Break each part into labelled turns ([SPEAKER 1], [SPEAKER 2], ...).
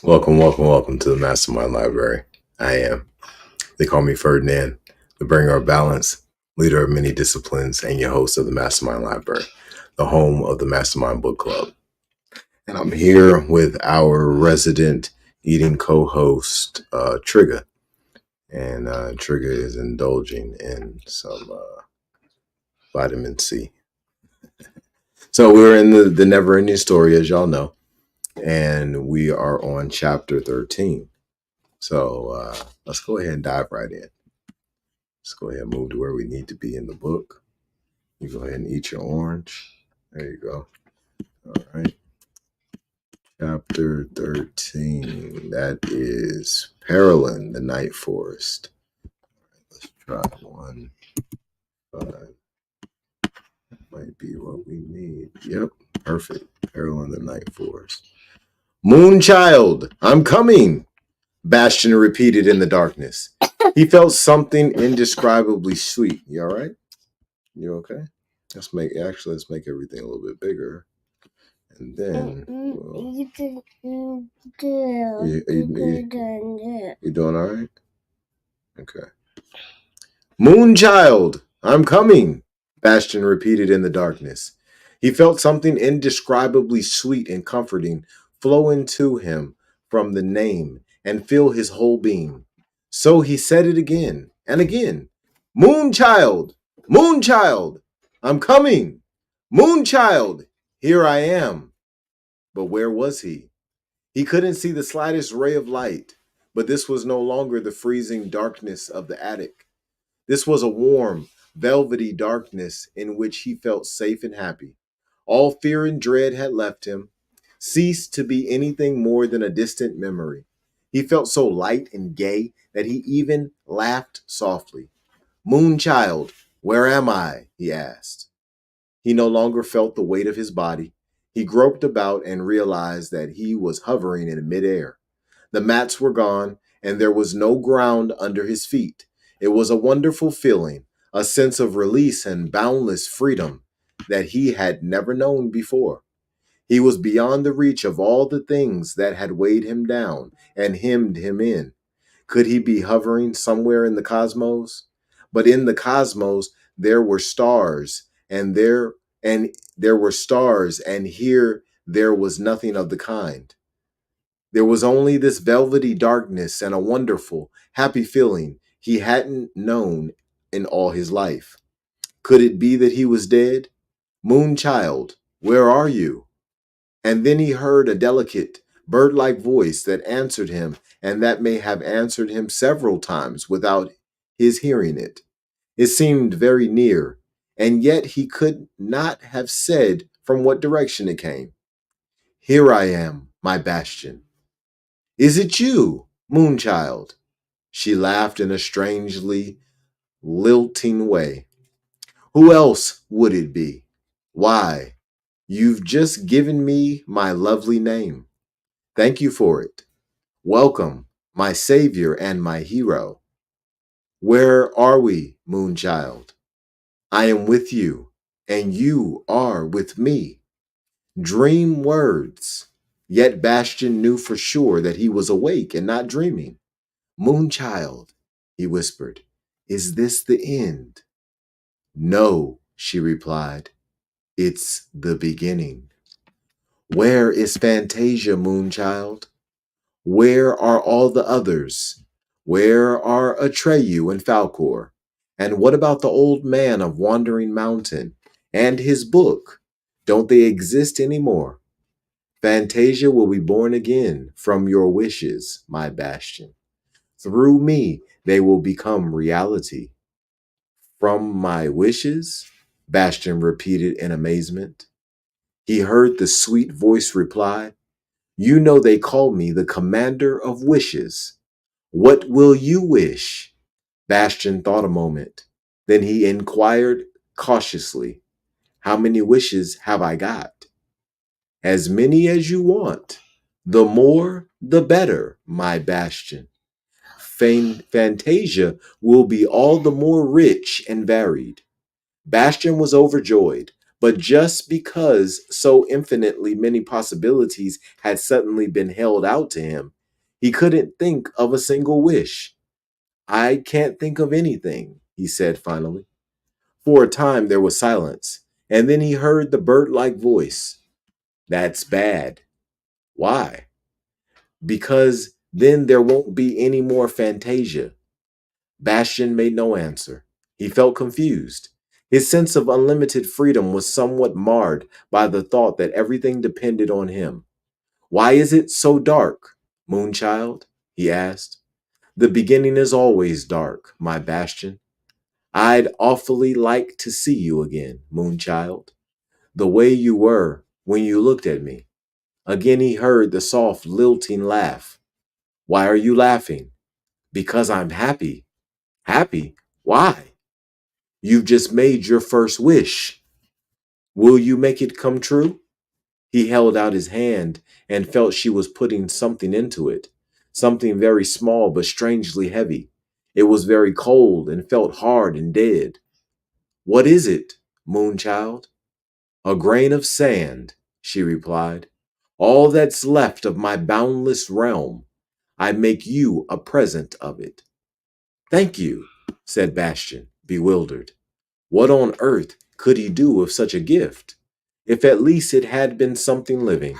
[SPEAKER 1] Welcome to the MasterMind Library. They call me Ferdinand, the bringer of balance, leader of many disciplines, and your host of the MasterMind Library, the home of the MasterMind Book Club. And I'm here with our resident eating co-host, Trigger. And Trigger is indulging in some vitamin C. So we're in the NeverEnding Story, as y'all know, and we are on chapter 13. So let's go ahead and dive right in. Let's go ahead and move to where we need to be in the book. You go ahead and eat your orange. There you go. All right. Chapter 13. That is Perilyn, the Night Forest. Let's try 1, 5. That might be what we need. Yep. Perfect. Perilyn, the Night Forest. Moonchild, I'm coming, Bastion repeated in the darkness. He felt something indescribably sweet. You all right? You okay? Let's make everything a little bit bigger. And then you doing all right? Okay. Moonchild, I'm coming, Bastion repeated in the darkness. He felt something indescribably sweet and comforting flow into him from the name and fill his whole being. So he said it again and again. Moonchild, Moonchild, I'm coming. Moonchild, here I am. But where was he? He couldn't see the slightest ray of light, but this was no longer the freezing darkness of the attic. This was a warm, velvety darkness in which he felt safe and happy. All fear and dread had left him, ceased to be anything more than a distant memory. He felt so light and gay that he even laughed softly. Moonchild, where am I? He asked. He no longer felt the weight of his body. He groped about and realized that he was hovering in midair. The mats were gone, and there was no ground under his feet. It was a wonderful feeling, a sense of release and boundless freedom that he had never known before. He was beyond the reach of all the things that had weighed him down and hemmed him in. Could he be hovering somewhere in the cosmos? But in the cosmos there were stars, and there were stars, and here there was nothing of the kind. There was only this velvety darkness and a wonderful, happy feeling he hadn't known in all his life. Could it be that he was dead? Moonchild, where are you? And then he heard a delicate, bird-like voice that answered him, and that may have answered him several times without his hearing it. It seemed very near, and yet he could not have said from what direction it came. Here I am, my Bastion. Is it you, Moonchild? She laughed in a strangely lilting way. Who else would it be? Why, you've just given me my lovely name. Thank you for it. Welcome, my savior and my hero. Where are we, Moonchild? I am with you, and you are with me. Dream words. Yet Bastion knew for sure that he was awake and not dreaming. Moonchild, he whispered, is this the end? No, she replied. It's the beginning. Where is Fantasia, Moonchild? Where are all the others? Where are Atreyu and Falcor? And what about the old man of Wandering Mountain and his book? Don't they exist anymore? Fantasia will be born again from your wishes, my Bastion. Through me, they will become reality. From my wishes? Bastion repeated in amazement. He heard the sweet voice reply, you know they call me the commander of wishes. What will you wish? Bastion thought a moment. Then he inquired cautiously, how many wishes have I got? As many as you want. The more, the better, my Bastion. Fantasia will be all the more rich and varied. Bastion was overjoyed, But just because so infinitely many possibilities had suddenly been held out to him, he couldn't think of a single wish. I can't think of anything, he said finally. For a time there was silence, and then he heard the bird like voice. That's bad. Why? Because then there won't be any more Fantasia. Bastian made no answer. He felt confused. His sense of unlimited freedom was somewhat marred by the thought that everything depended on him. Why is it so dark, Moonchild? He asked. The beginning is always dark, my Bastian. I'd awfully like to see you again, Moonchild. The way you were when you looked at me. Again he heard the soft, lilting laugh. Why are you laughing? Because I'm happy. Happy? Why? You've just made your first wish. Will you make it come true? He held out his hand and felt she was putting something into it. Something very small but strangely heavy. It was very cold and felt hard and dead. What is it, Moonchild? A grain of sand, she replied. All that's left of my boundless realm. I make you a present of it. Thank you, said Bastian, bewildered. What on earth could he do with such a gift? If at least it had been something living.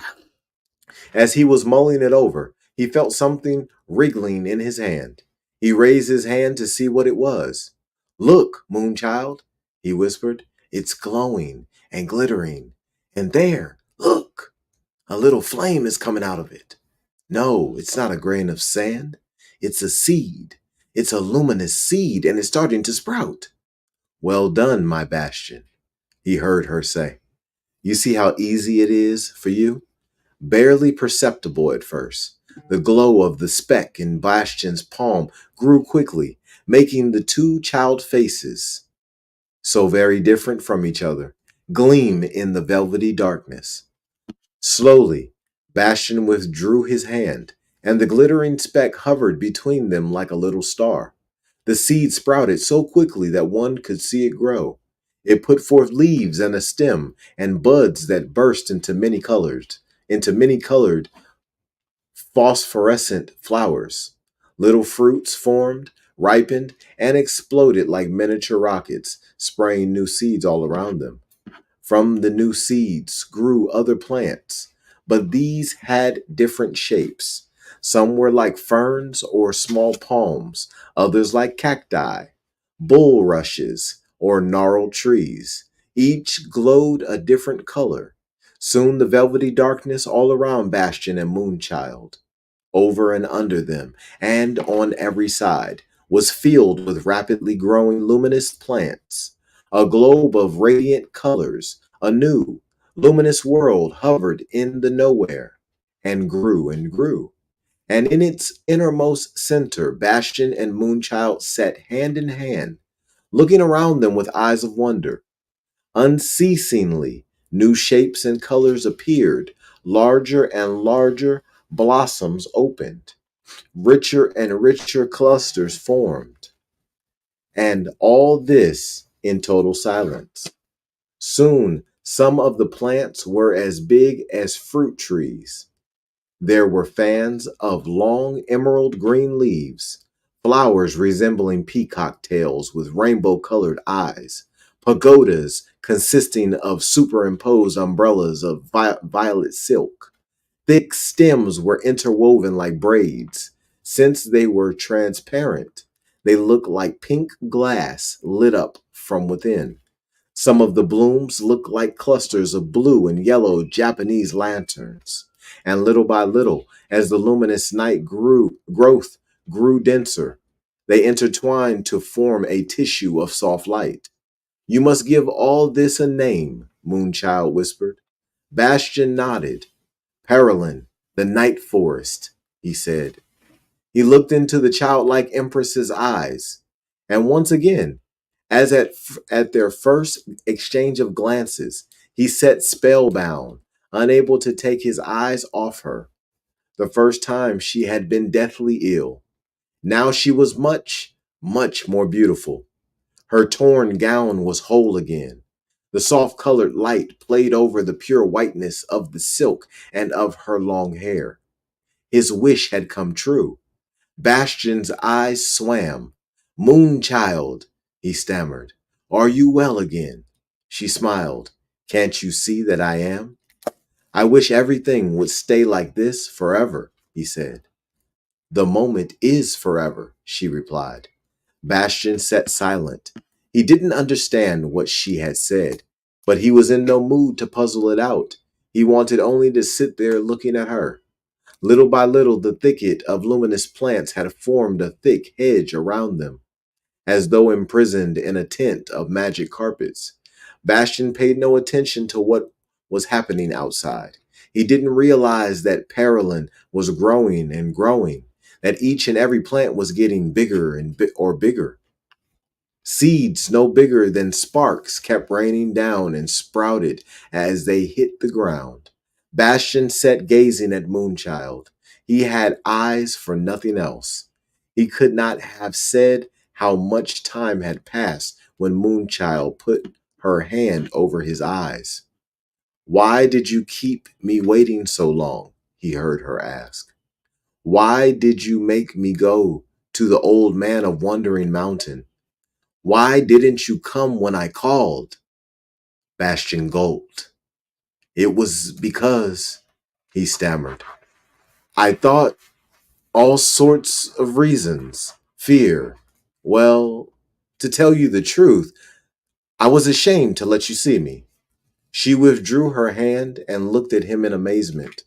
[SPEAKER 1] As he was mulling it over, he felt something wriggling in his hand. He raised his hand to see what it was. Look, Moonchild, he whispered. It's glowing and glittering. And there, look, a little flame is coming out of it. No, it's not a grain of sand. It's a seed. It's a luminous seed, and it's starting to sprout. Well done, my Bastian, he heard her say. You see how easy it is for you? Barely perceptible at first. The glow of the speck in Bastian's palm grew quickly, making the two child faces, so very different from each other, gleam in the velvety darkness. Slowly, Bastian withdrew his hand, and the glittering speck hovered between them like a little star. The seed sprouted so quickly that one could see it grow. It put forth leaves and a stem and buds that burst into many colored phosphorescent flowers. Little fruits formed, ripened, and exploded like miniature rockets, spraying new seeds all around them. From the new seeds grew other plants, but these had different shapes. Some were like ferns or small palms, others like cacti, bulrushes, or gnarled trees. Each glowed a different color. Soon the velvety darkness all around Bastian and Moonchild, over and under them, and on every side, was filled with rapidly growing luminous plants. A globe of radiant colors, a new, luminous world hovered in the nowhere, and grew and grew. And in its innermost center, Bastian and Moonchild sat hand in hand, looking around them with eyes of wonder. Unceasingly, new shapes and colors appeared, larger and larger blossoms opened, richer and richer clusters formed, and all this in total silence. Soon, some of the plants were as big as fruit trees. There were fans of long emerald green leaves, flowers resembling peacock tails with rainbow colored eyes, pagodas consisting of superimposed umbrellas of violet silk. Thick stems were interwoven like braids. Since they were transparent, they looked like pink glass lit up from within. Some of the blooms looked like clusters of blue and yellow Japanese lanterns. And little by little, as the luminous night growth grew denser, they intertwined to form a tissue of soft light. You must give all this a name, Moonchild whispered. Bastian nodded. Perilyn, the night forest, he said. He looked into the childlike empress's eyes, and once again, as at their first exchange of glances, he sat spellbound, unable to take his eyes off her. The first time she had been deathly ill. Now she was much, much more beautiful. Her torn gown was whole again. The soft colored light played over the pure whiteness of the silk and of her long hair. His wish had come true. Bastion's eyes swam. Moonchild, he stammered. Are you well again? She smiled. Can't you see that I am? I wish everything would stay like this forever, he said. The moment is forever, she replied. Bastion sat silent. He didn't understand what she had said, but he was in no mood to puzzle it out. He wanted only to sit there looking at her. Little by little, the thicket of luminous plants had formed a thick hedge around them, as though imprisoned in a tent of magic carpets. Bastion paid no attention to what was happening outside. He didn't realize that Parolin was growing and growing, that each and every plant was getting bigger and bigger. Seeds no bigger than sparks kept raining down and sprouted as they hit the ground. Bastion sat gazing at Moonchild. He had eyes for nothing else. He could not have said how much time had passed when Moonchild put her hand over his eyes. Why did you keep me waiting so long? He heard her ask. Why did you make me go to the old man of Wandering Mountain? Why didn't you come when I called? Bastion gulped. It was because, he stammered. I thought all sorts of reasons. Fear. Well, to tell you the truth, I was ashamed to let you see me. She withdrew her hand and looked at him in amazement.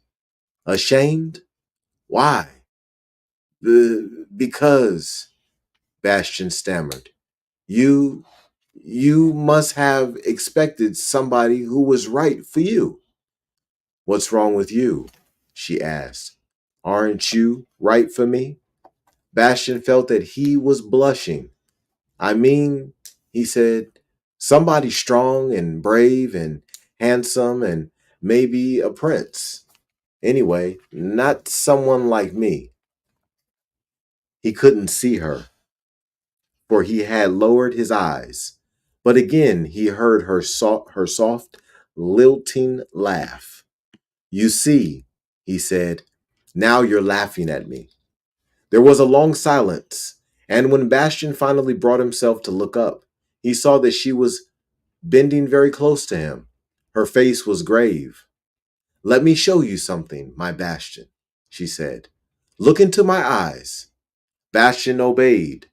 [SPEAKER 1] Ashamed? Why? Because, Bastion stammered. You you must have expected somebody who was right for you. What's wrong with you? She asked. Aren't you right for me? Bastion felt that he was blushing. I mean, he said, somebody strong and brave and handsome and maybe a prince. Anyway, not someone like me. He couldn't see her, for he had lowered his eyes. But again he heard her soft, lilting laugh. You see, he said, now you're laughing at me. There was a long silence, and when Bastion finally brought himself to look up, he saw that she was bending very close to him. Her face was grave. Let me show you something, my Bastion, she said. Look into my eyes. Bastion obeyed,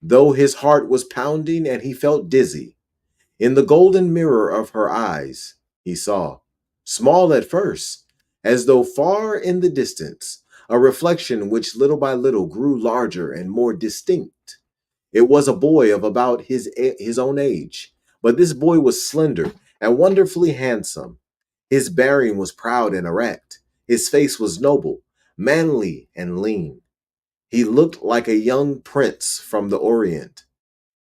[SPEAKER 1] though his heart was pounding and he felt dizzy. In the golden mirror of her eyes, he saw, small at first, as though far in the distance, a reflection which little by little grew larger and more distinct. It was a boy of about his own age, but this boy was slender and wonderfully handsome. His bearing was proud and erect. His face was noble, manly, and lean. He looked like a young prince from the Orient.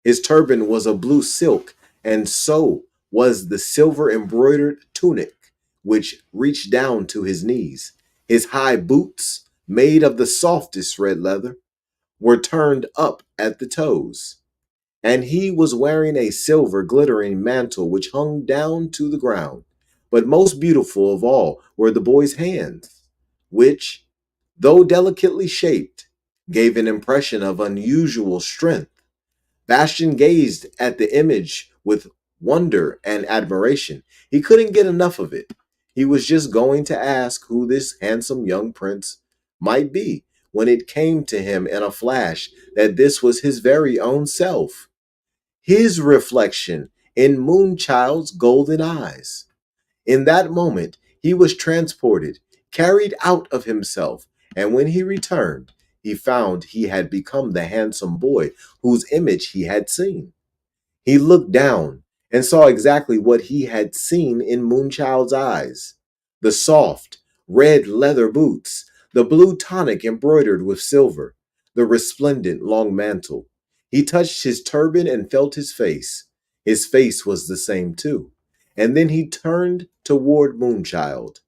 [SPEAKER 1] His turban was of blue silk, and so was the silver embroidered tunic, which reached down to his knees. His high boots, made of the softest red leather, were turned up at the toes, and he was wearing a silver glittering mantle which hung down to the ground. But most beautiful of all were the boy's hands, which, though delicately shaped, gave an impression of unusual strength. Bastion gazed at the image with wonder and admiration. He couldn't get enough of it. He was just going to ask who this handsome young prince might be when it came to him in a flash that this was his very own self, his reflection in Moonchild's golden eyes. In that moment, he was transported, carried out of himself, and when he returned, he found he had become the handsome boy whose image he had seen. He looked down and saw exactly what he had seen in Moonchild's eyes. The soft, red leather boots, the blue tunic embroidered with silver, the resplendent long mantle. He touched his turban and felt his face. His face was the same too. And then he turned toward Moonchild.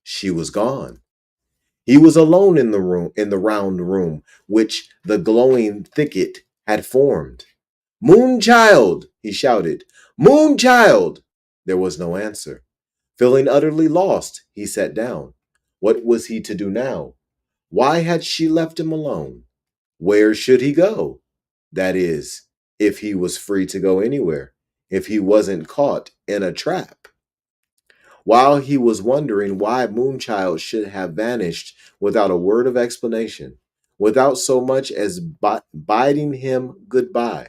[SPEAKER 1] She was gone. He was alone in the round room which the glowing thicket had formed. Moonchild, he shouted. Moonchild! There was no answer. Feeling utterly lost, he sat down. What was he to do now? Why had she left him alone? Where should he go? That is, if he was free to go anywhere, if he wasn't caught in a trap. While he was wondering why Moonchild should have vanished without a word of explanation, without so much as bidding him goodbye,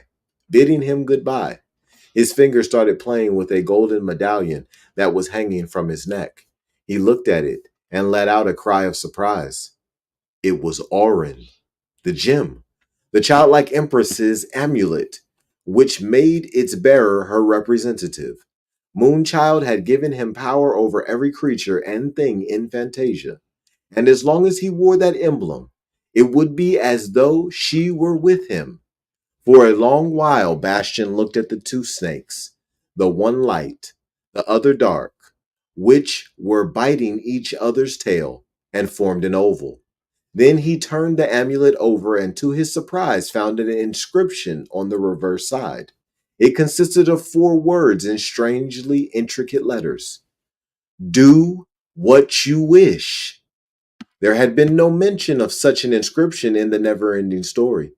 [SPEAKER 1] his fingers started playing with a golden medallion that was hanging from his neck. He looked at it and let out a cry of surprise. It was Auron, the gem, the childlike empress's amulet, which made its bearer her representative. Moonchild had given him power over every creature and thing in Fantasia, and as long as he wore that emblem, it would be as though she were with him. For a long while, Bastian looked at the two snakes, the one light, the other dark, which were biting each other's tail and formed an oval. Then he turned the amulet over and, to his surprise, found an inscription on the reverse side. It consisted of 4 words in strangely intricate letters. Do what you wish. There had been no mention of such an inscription in the NeverEnding Story.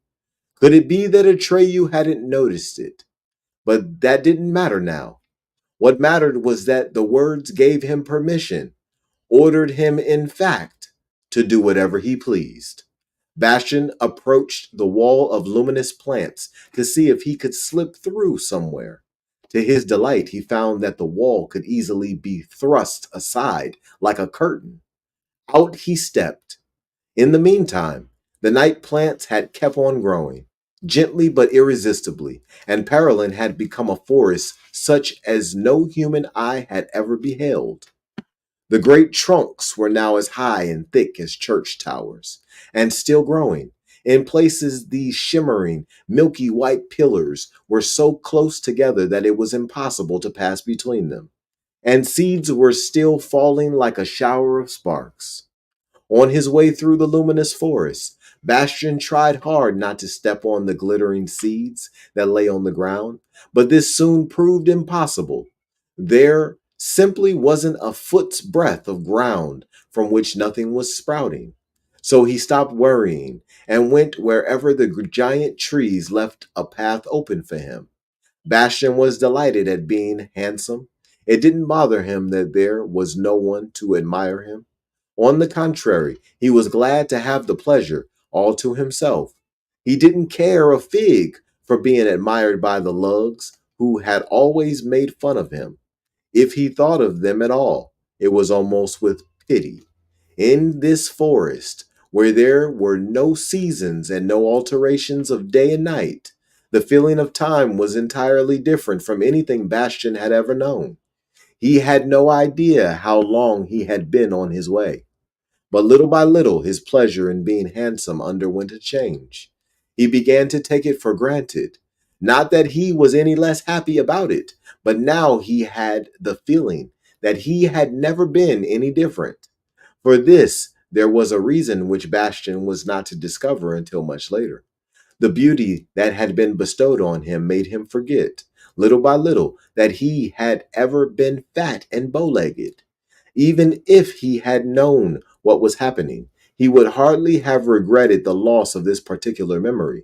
[SPEAKER 1] Could it be that Atreyu hadn't noticed it? But that didn't matter now. What mattered was that the words gave him permission, ordered him, in fact, to do whatever he pleased. Bastian approached the wall of luminous plants to see if he could slip through somewhere. To his delight, he found that the wall could easily be thrust aside like a curtain. Out he stepped. In the meantime, the night plants had kept on growing, gently but irresistibly, and Parolin had become a forest such as no human eye had ever beheld. The great trunks were now as high and thick as church towers, and still growing. In places, these shimmering, milky white pillars were so close together that it was impossible to pass between them, and seeds were still falling like a shower of sparks. On his way through the luminous forest, Bastian tried hard not to step on the glittering seeds that lay on the ground, but this soon proved impossible. There simply wasn't a foot's breadth of ground from which nothing was sprouting. So he stopped worrying and went wherever the giant trees left a path open for him. Bastian was delighted at being handsome. It didn't bother him that there was no one to admire him. On the contrary, he was glad to have the pleasure all to himself. He didn't care a fig for being admired by the lugs who had always made fun of him. If he thought of them at all, it was almost with pity. In this forest, where there were no seasons and no alterations of day and night, the feeling of time was entirely different from anything Bastian had ever known. He had no idea how long he had been on his way. But little by little, his pleasure in being handsome underwent a change. He began to take it for granted. Not that he was any less happy about it, but now he had the feeling that he had never been any different. For this, there was a reason which Bastian was not to discover until much later. The beauty that had been bestowed on him made him forget, little by little, that he had ever been fat and bow-legged. Even if he had known what was happening, he would hardly have regretted the loss of this particular memory.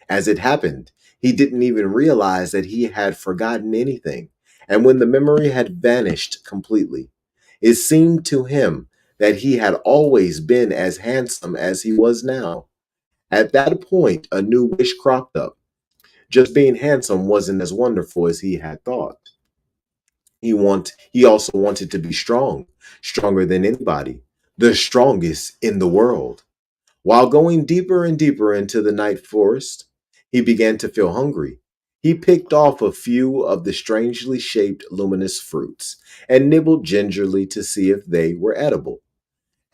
[SPEAKER 1] As it happened, he didn't even realize that he had forgotten anything, and when the memory had vanished completely, it seemed to him that he had always been as handsome as he was now. At that point, a new wish cropped up. Just being handsome wasn't as wonderful as he had thought. He also wanted to be strong, stronger than anybody, the strongest in the world. While going deeper and deeper into the night forest, he began to feel hungry. He picked off a few of the strangely shaped luminous fruits and nibbled gingerly to see if they were edible.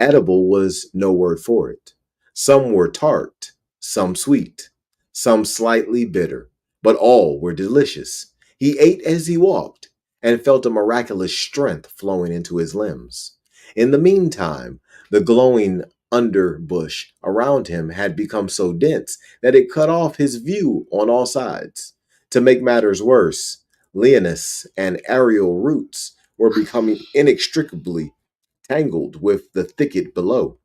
[SPEAKER 1] Edible was no word for it. Some were tart, some sweet, some slightly bitter, but all were delicious. He ate as he walked and felt a miraculous strength flowing into his limbs. In the meantime, the glowing underbush around him had become so dense that it cut off his view on all sides. To make matters worse, lianas and aerial roots were becoming inextricably tangled with the thicket below,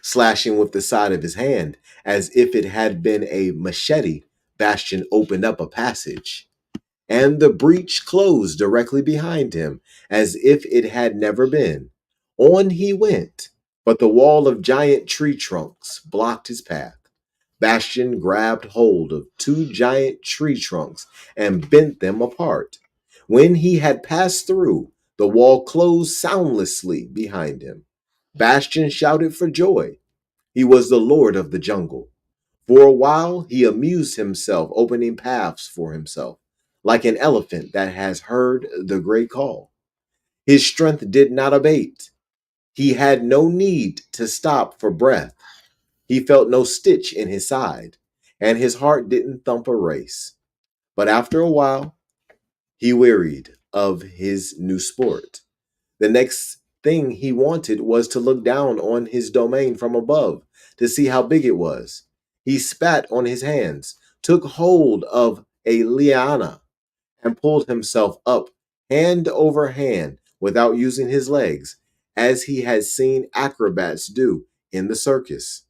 [SPEAKER 1] slashing with the side of his hand as if it had been a machete. Bastion opened up a passage, and the breach closed directly behind him as if it had never been. On he went, but the wall of giant tree trunks blocked his path. Bastion grabbed hold of two giant tree trunks and bent them apart. When he had passed through, the wall closed soundlessly behind him. Bastion shouted for joy. He was the lord of the jungle. For a while, he amused himself opening paths for himself, like an elephant that has heard the great call. His strength did not abate. He had no need to stop for breath. He felt no stitch in his side, and his heart didn't thump a race. But after a while, he wearied of his new sport. The next thing he wanted was to look down on his domain from above to see how big it was. He spat on his hands, took hold of a liana, and pulled himself up hand over hand without using his legs, as he had seen acrobats do in the circus.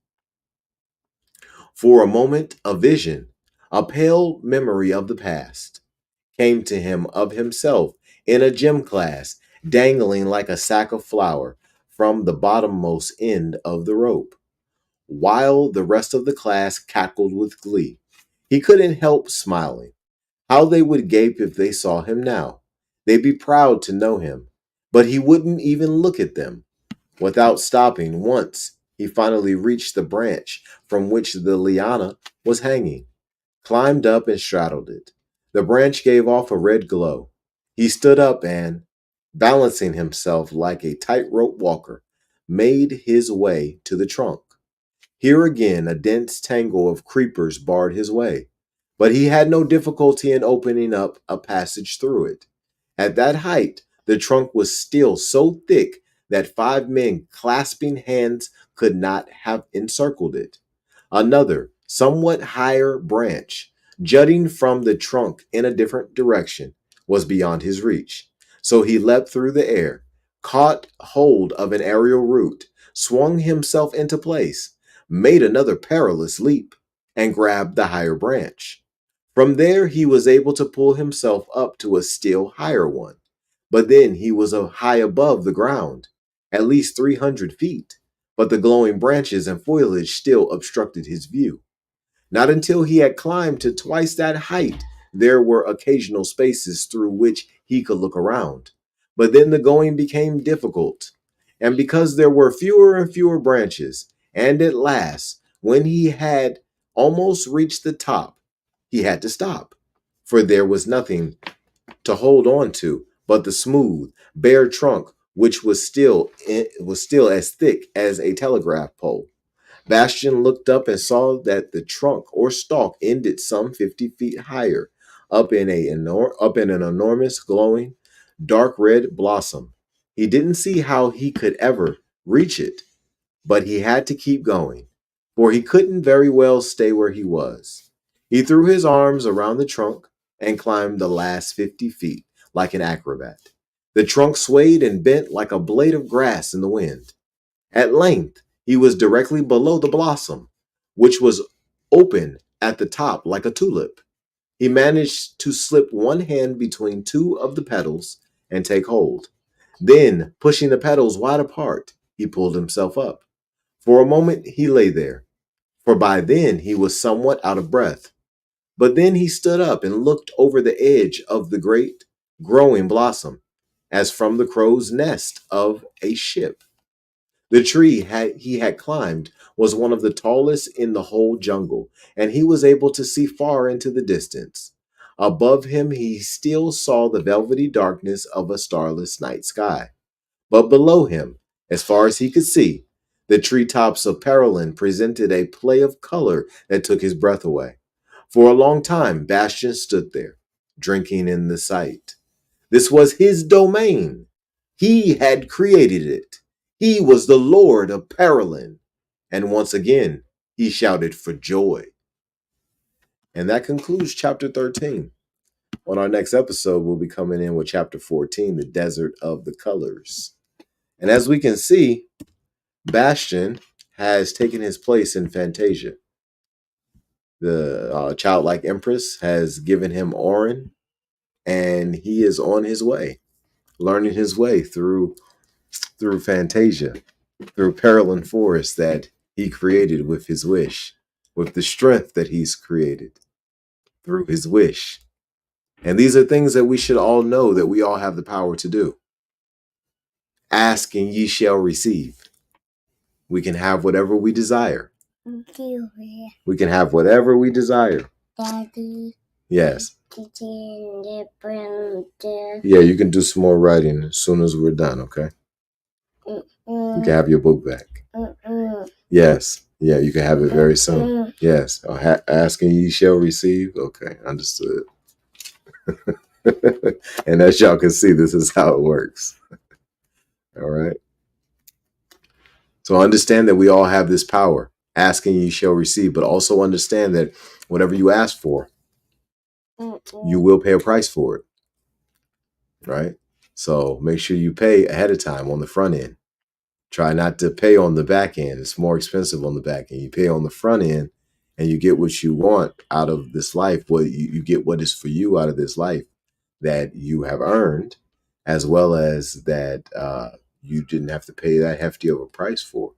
[SPEAKER 1] For a moment, a vision, a pale memory of the past, came to him of himself in a gym class, dangling like a sack of flour from the bottommost end of the rope, while the rest of the class cackled with glee. He couldn't help smiling. How they would gape if they saw him now. They'd be proud to know him, but he wouldn't even look at them. Without stopping once, he finally reached the branch from which the liana was hanging, climbed up and straddled it. The branch gave off a red glow. He stood up and, balancing himself like a tightrope walker, made his way to the trunk. Here again, a dense tangle of creepers barred his way, but he had no difficulty in opening up a passage through it. At that height, the trunk was still so thick that 5 men clasping hands could not have encircled it. Another, somewhat higher branch, jutting from the trunk in a different direction, was beyond his reach. So he leapt through the air, caught hold of an aerial root, swung himself into place, made another perilous leap, and grabbed the higher branch. From there, he was able to pull himself up to a still higher one. But then he was high above the ground, at least 300 feet, but the glowing branches and foliage still obstructed his view. Not until he had climbed to twice that height there were occasional spaces through which he could look around. But then the going became difficult, and because there were fewer and fewer branches, and at last, when he had almost reached the top, he had to stop, for there was nothing to hold on to but the smooth, bare trunk, which was still as thick as a telegraph pole. Bastion looked up and saw that the trunk or stalk ended some 50 feet higher, up in an enormous, glowing, dark red blossom. He didn't see how he could ever reach it, but he had to keep going, for he couldn't very well stay where he was. He threw his arms around the trunk and climbed the last 50 feet like an acrobat. The trunk swayed and bent like a blade of grass in the wind. At length, he was directly below the blossom, which was open at the top like a tulip. He managed to slip one hand between two of the petals and take hold. Then, pushing the petals wide apart, he pulled himself up. For a moment, he lay there, for by then he was somewhat out of breath. But then he stood up and looked over the edge of the great, growing blossom, as from the crow's nest of a ship. The tree he had climbed was one of the tallest in the whole jungle, and he was able to see far into the distance. Above him, he still saw the velvety darkness of a starless night sky. But below him, as far as he could see, the treetops of Parolin presented a play of color that took his breath away. For a long time, Bastion stood there, drinking in the sight. This was his domain. He had created it. He was the Lord of Parolin. And once again, he shouted for joy. And that concludes chapter 13. On our next episode, we'll be coming in with chapter 14, The Desert of the Colors. And as we can see, Bastian has taken his place in Fantasia. The childlike empress has given him Orin, and he is on his way, learning his way through Fantasia, through Perilyn Forest that he created with his wish, with the strength that he's created through his wish. And these are things that we should all know that we all have the power to do. Ask and ye shall receive. We can have whatever we desire. We can have whatever we desire.
[SPEAKER 2] Daddy.
[SPEAKER 1] Yes. Yeah, you can do some more writing as soon as we're done, okay? You can have your book back. Yes. Yeah, you can have it very soon. Yes. Ask and ye shall receive. Okay, understood. And as y'all can see, this is how it works. All right. So understand that we all have this power. Ask and you shall receive, but also understand that whatever you ask for, you will pay a price for it. Right? So make sure you pay ahead of time on the front end. Try not to pay on the back end. It's more expensive on the back end. You pay on the front end and you get what you want out of this life. Well, you get what is for you out of this life that you have earned, as well as that you didn't have to pay that hefty of a price for.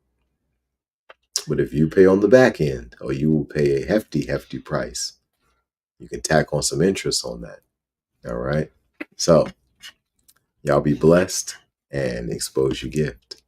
[SPEAKER 1] But if you pay on the back end, or you will pay a hefty, hefty price, you can tack on some interest on that. All right. So y'all be blessed and expose your gift.